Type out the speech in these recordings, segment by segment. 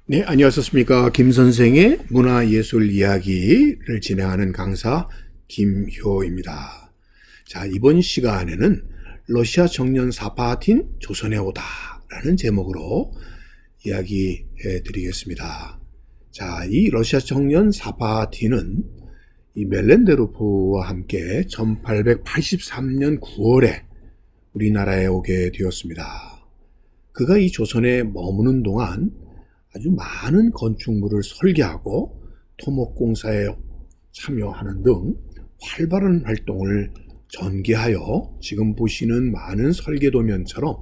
네, 안녕하셨습니까. 김 선생의 문화예술 이야기를 진행하는 강사 김효입니다. 자, 이번 시간에는 러시아 청년 사파틴 조선에 오다 라는 제목으로 이야기해 드리겠습니다. 자, 이 러시아 청년 사파틴은 이 멜렌데로프와 함께 1883년 9월에 우리나라에 오게 되었습니다. 그가 이 조선에 머무는 동안 아주 많은 건축물을 설계하고 토목공사에 참여하는 등 활발한 활동을 전개하여 지금 보시는 많은 설계도면처럼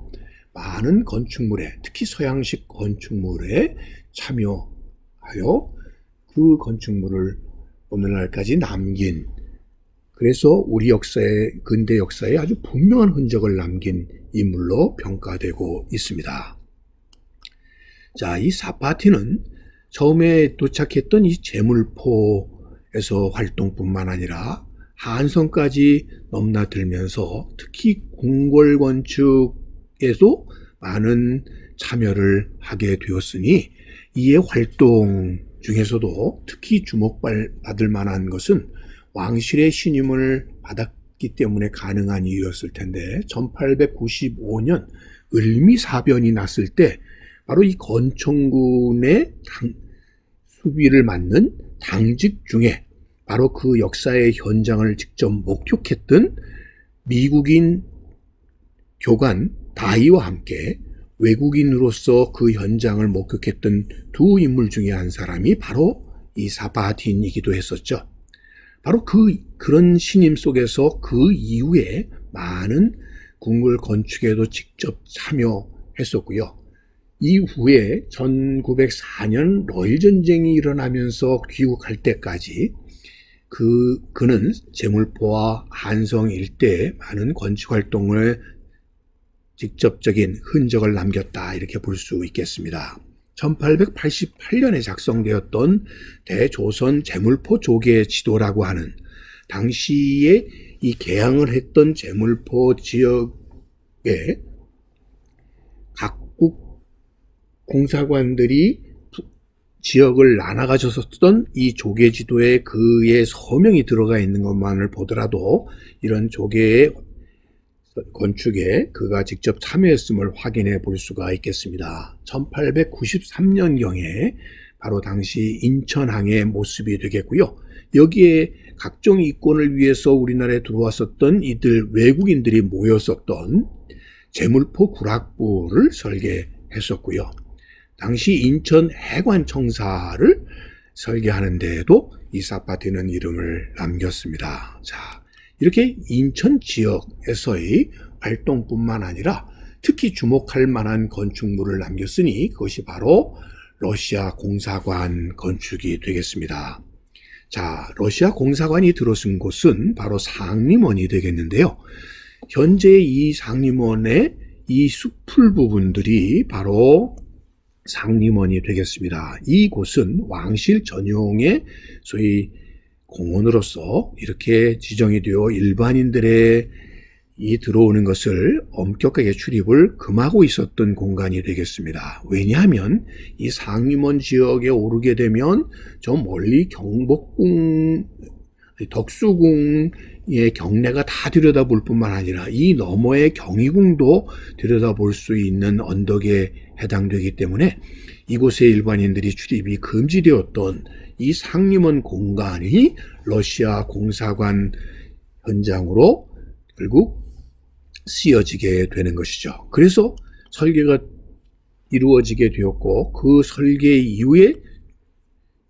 많은 건축물에, 특히 서양식 건축물에 참여하여 그 건축물을 오늘날까지 남긴, 그래서 우리 역사에, 근대 역사에 아주 분명한 흔적을 남긴 인물로 평가되고 있습니다. 자, 이 사파틴은 처음에 도착했던 이 제물포에서 활동뿐만 아니라 한성까지 넘나들면서 특히 궁궐 건축에도 많은 참여를 하게 되었으니 이의 활동 중에서도 특히 주목받을 만한 것은 왕실의 신임을 받았기 때문에 가능한 이유였을 텐데 1895년 을미사변이 났을 때 바로 이 건총군의 수비를 맡는 당직 중에 바로 그 역사의 현장을 직접 목격했던 미국인 교관 다이와 함께 외국인으로서 그 현장을 목격했던 두 인물 중에 한 사람이 바로 이 사파틴이기도 했었죠. 바로 그런 신임 속에서 그 이후에 많은 궁궐 건축에도 직접 참여했었고요. 이후에 1904년 러일 전쟁이 일어나면서 귀국할 때까지 그는 제물포와 한성 일대에 많은 건축 활동을 직접적인 흔적을 남겼다 이렇게 볼 수 있겠습니다. 1888년에 작성되었던 대조선 제물포 조계 지도라고 하는 당시에 이 개항을 했던 제물포 지역에 각국 공사관들이 지역을 나눠가져서 쓰던 이 조계지도에 그의 서명이 들어가 있는 것만을 보더라도 이런 조계의 건축에 그가 직접 참여했음을 확인해 볼 수가 있겠습니다. 1893년경에 바로 당시 인천항의 모습이 되겠고요. 여기에 각종 이권을 위해서 우리나라에 들어왔었던 이들 외국인들이 모였었던 제물포 구락부를 설계했었고요. 당시 인천 해관청사를 설계하는 데에도 이 사파틴은 이름을 남겼습니다. 자, 이렇게 인천 지역에서의 활동뿐만 아니라 특히 주목할 만한 건축물을 남겼으니 그것이 바로 러시아 공사관 건축이 되겠습니다. 자, 러시아 공사관이 들어선 곳은 바로 상림원이 되겠는데요. 현재 이 상림원의 이 숲풀 부분들이 바로 상림원이 되겠습니다. 이 곳은 왕실 전용의 소위 공원으로서 이렇게 지정이 되어 일반인들의 이 들어오는 것을 엄격하게 출입을 금하고 있었던 공간이 되겠습니다. 왜냐하면 이 상림원 지역에 오르게 되면 저 멀리 경복궁, 덕수궁의 경내가 다 들여다볼 뿐만 아니라 이 너머의 경희궁도 들여다볼 수 있는 언덕에 해당되기 때문에 이곳에 일반인들이 출입이 금지되었던 이 상림원 공간이 러시아 공사관 현장으로 결국 쓰여지게 되는 것이죠. 그래서 설계가 이루어지게 되었고 그 설계 이후에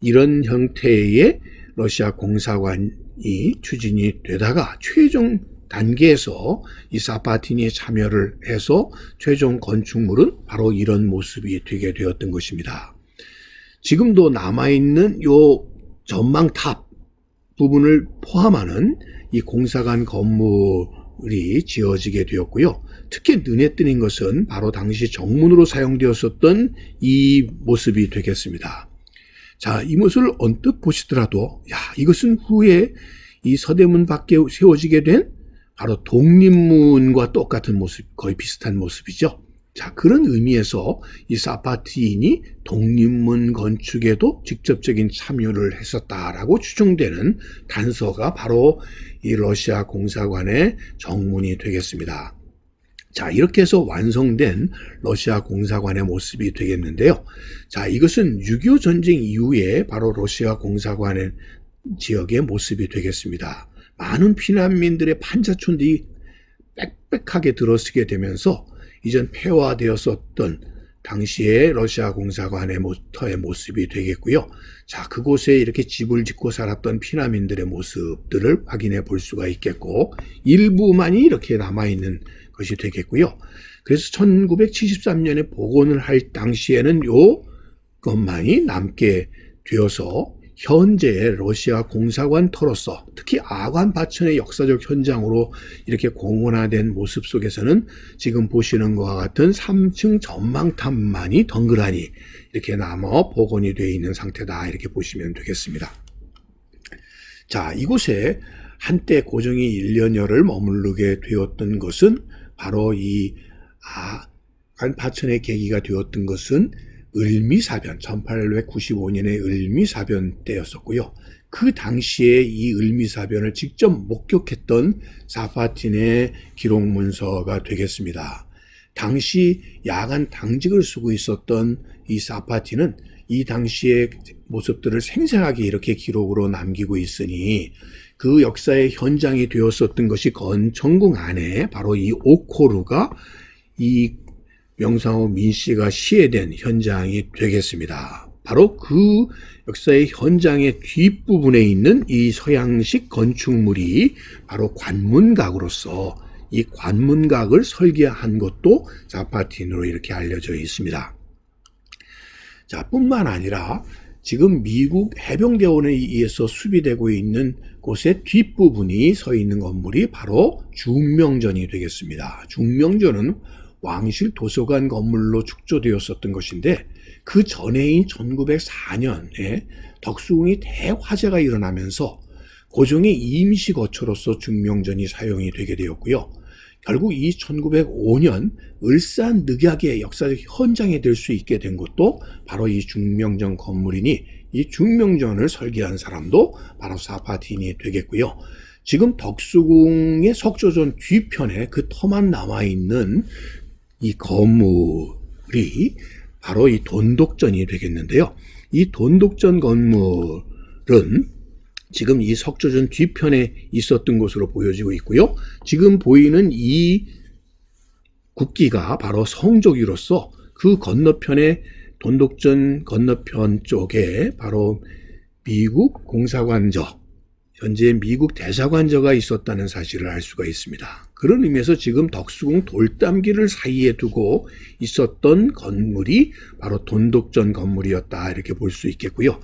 이런 형태의 러시아 공사관이 추진이 되다가 최종 단계에서 이 사파틴이 참여를 해서 최종 건축물은 바로 이런 모습이 되게 되었던 것입니다. 지금도 남아있는 요 전망탑 부분을 포함하는 이 공사관 건물이 지어지게 되었고요. 특히 눈에 띄는 것은 바로 당시 정문으로 사용되었었던 이 모습이 되겠습니다. 자, 이 모습을 언뜻 보시더라도 이것은 후에 이 서대문 밖에 세워지게 된 바로 독립문과 똑같은 모습, 거의 비슷한 모습이죠. 자, 그런 의미에서 이 사파티인이 독립문 건축에도 직접적인 참여를 했었다라고 추정되는 단서가 바로 이 러시아 공사관의 정문이 되겠습니다. 자, 이렇게 해서 완성된 러시아 공사관의 모습이 되겠는데요. 자, 이것은 6.25 전쟁 이후에 바로 러시아 공사관의 지역의 모습이 되겠습니다. 많은 피난민들의 판자촌들이 빽빽하게 들어서게 되면서 이전 폐화되었었던 당시의 러시아 공사관의 모습이 되겠고요. 자, 그곳에 이렇게 집을 짓고 살았던 피난민들의 모습들을 확인해 볼 수가 있겠고, 일부만이 이렇게 남아있는 것이 되겠고요. 그래서 1973년에 복원을 할 당시에는 요 것만이 남게 되어서 현재의 러시아 공사관터로서 특히 아관 파천의 역사적 현장으로 이렇게 공원화된 모습 속에서는 지금 보시는 것과 같은 3층 전망탑만이 덩그러니 이렇게 남아 복원이 되어 있는 상태다, 이렇게 보시면 되겠습니다. 자, 이곳에 한때 고종이 1년여를 머무르게 되었던 것은 바로 이 아관 파천의 계기가 되었던 것은 을미사변, 1895년의 을미사변 때였었고요. 그 당시에 이 을미사변을 직접 목격했던 사파틴의 기록 문서가 되겠습니다. 당시 야간 당직을 쓰고 있었던 이 사파틴은 이 당시의 모습들을 생생하게 이렇게 기록으로 남기고 있으니 그 역사의 현장이 되었었던 것이 건천궁 안에 바로 이 오코루가 이 명상후 민씨가 시해된 현장이 되겠습니다. 바로 그 역사의 현장의 뒷부분에 있는 이 서양식 건축물이 바로 관문각으로서 이 관문각을 설계한 것도 사파틴으로 이렇게 알려져 있습니다. 자, 뿐만 아니라 지금 미국 해병대원에 의해서 수비되고 있는 곳의 뒷부분이 서 있는 건물이 바로 중명전이 되겠습니다. 중명전은 왕실 도서관 건물로 축조되었었던 것인데 그 전해인 1904년에 덕수궁이 대화재가 일어나면서 고종의 임시 거처로서 중명전이 사용이 되게 되었고요. 결국 이 1905년 을사늑약의 역사적 현장이 될 수 있게 된 것도 바로 이 중명전 건물이니 이 중명전을 설계한 사람도 바로 사파틴이 되겠고요. 지금 덕수궁의 석조전 뒤편에 그 터만 남아있는 이 건물이 바로 이 돈독전이 되겠는데요. 이 돈독전 건물은 지금 이 석조전 뒤편에 있었던 것으로 보여지고 있고요. 지금 보이는 이 국기가 바로 성조기로서 그 건너편에 돈독전 건너편 쪽에 바로 미국 공사관저, 현재 미국 대사관저가 있었다는 사실을 알 수가 있습니다. 그런 의미에서 지금 덕수궁 돌담길을 사이에 두고 있었던 건물이 바로 돈독전 건물이었다, 이렇게 볼 수 있겠고요.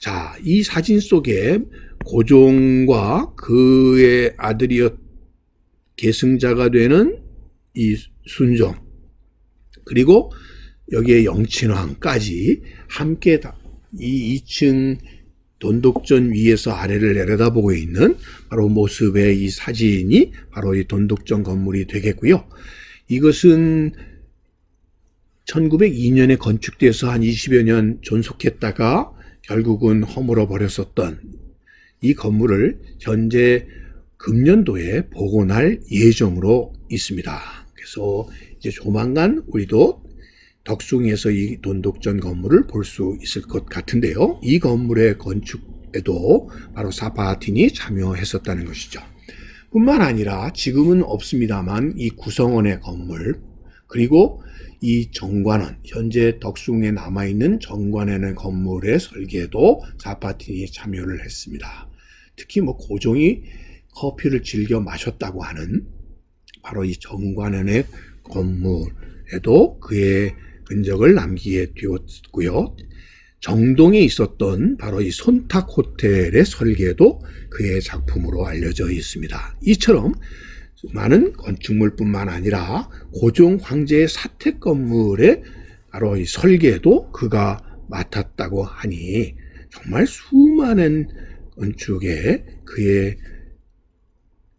자, 이 사진 속에 고종과 그의 아들이었 계승자가 되는 이 순종, 그리고 여기에 영친왕까지 함께 이 2층 돈독전 위에서 아래를 내려다보고 있는 바로 모습의 이 사진이 바로 이 돈독전 건물이 되겠고요. 이것은 1902년에 건축돼서 한 20여 년 존속했다가 결국은 허물어 버렸었던 이 건물을 현재 금년도에 복원할 예정으로 있습니다. 그래서 이제 조만간 우리도 덕숭에서 이 돈독전 건물을 볼 수 있을 것 같은데요. 이 건물의 건축에도 바로 사파틴이 참여했었다는 것이죠. 뿐만 아니라 지금은 없습니다만 이 구성원의 건물, 그리고 이 정관원, 현재 덕숭에 남아있는 정관원의 건물의 설계도 사파틴이 참여를 했습니다. 특히 고종이 커피를 즐겨 마셨다고 하는 바로 이 정관원의 건물에도 그의 흔적을 남기게 되었고요. 정동에 있었던 바로 이 손탁 호텔의 설계도 그의 작품으로 알려져 있습니다. 이처럼 많은 건축물뿐만 아니라 고종 황제의 사택 건물의 바로 이 설계도 그가 맡았다고 하니 정말 수많은 건축에 그의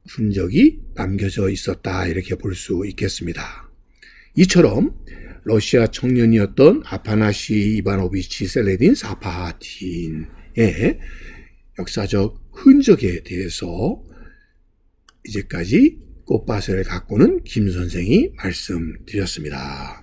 흔적이 남겨져 있었다, 이렇게 볼 수 있겠습니다. 이처럼 러시아 청년이었던 아파나시 이바노비치 셀레딘 사파틴의 역사적 흔적에 대해서 이제까지 꽃밭을 가꾸는 김 선생이 말씀드렸습니다.